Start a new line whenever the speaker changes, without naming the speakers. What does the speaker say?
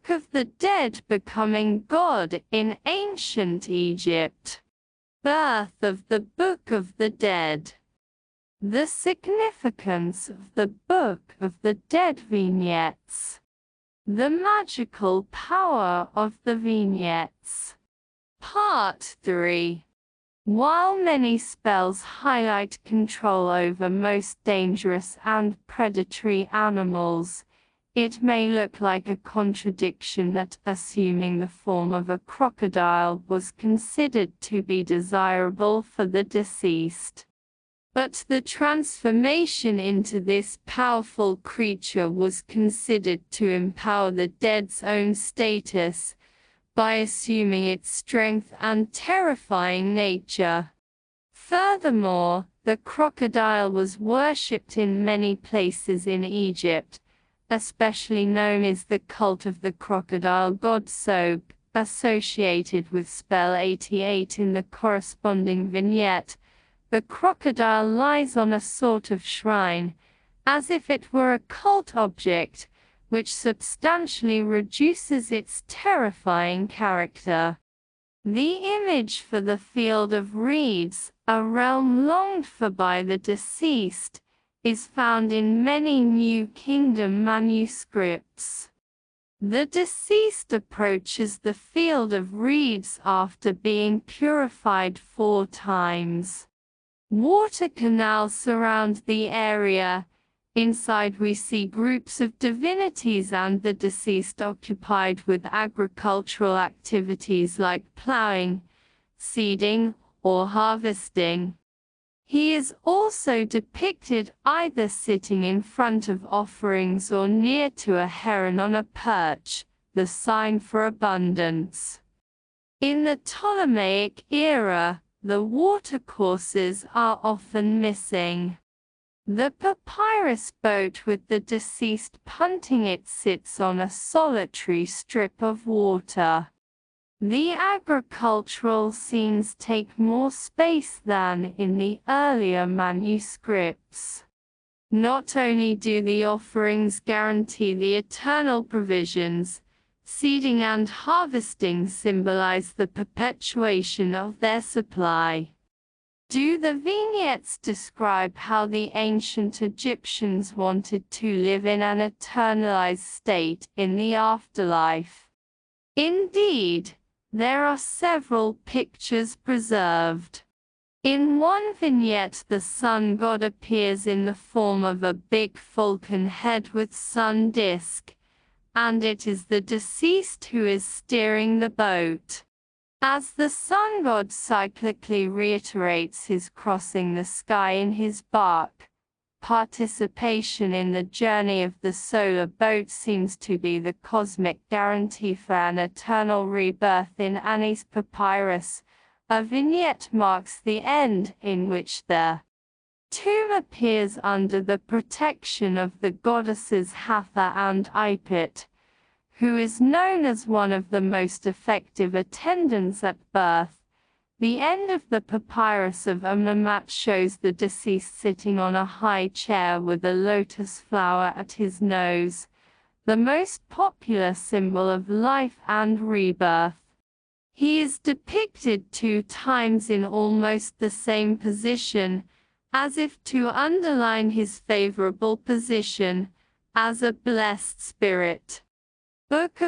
Book of the Dead becoming God in ancient Egypt. Birth of the Book of the Dead. The significance of the Book of the Dead vignettes. The magical power of the vignettes. Part 3. While many spells highlight control over most dangerous and predatory animals, it may look like a contradiction that assuming the form of a crocodile was considered to be desirable for the deceased. But the transformation into this powerful creature was considered to empower the dead's own status, by assuming its strength and terrifying nature. Furthermore, the crocodile was worshipped in many places in Egypt, especially known as the cult of the crocodile god Sog, associated with spell 88 in the corresponding vignette. The crocodile lies on a sort of shrine, as if it were a cult object, which substantially reduces its terrifying character. The image for the Field of Reeds, a realm longed for by the deceased, is found in many New Kingdom manuscripts. The deceased approaches the Field of Reeds after being purified 4 times. Water canals surround the area. Inside we see groups of divinities and the deceased occupied with agricultural activities like plowing, seeding, or harvesting. He is also depicted either sitting in front of offerings or near to a heron on a perch, the sign for abundance. In the Ptolemaic era, the watercourses are often missing. The papyrus boat with the deceased punting it sits on a solitary strip of water. The agricultural scenes take more space than in the earlier manuscripts. Not only do the offerings guarantee the eternal provisions, seeding and harvesting symbolize the perpetuation of their supply. Do the vignettes describe how the ancient Egyptians wanted to live in an eternalized state in the afterlife? Indeed, there are several pictures preserved. In one vignette, the sun god appears in the form of a big falcon head with sun disk, and it is the deceased who is steering the boat. As the sun god cyclically reiterates his crossing the sky in his bark, participation in the journey of the solar boat seems to be the cosmic guarantee for an eternal rebirth. In Ani's papyrus, a vignette marks the end in which the tomb appears under the protection of the goddesses Hathor and Ipit, who is known as one of the most effective attendants at birth. The end of the papyrus of Amnamat shows the deceased sitting on a high chair with a lotus flower at his nose, the most popular symbol of life and rebirth. He is depicted 2 times in almost the same position, as if to underline his favorable position, as a blessed spirit. Book of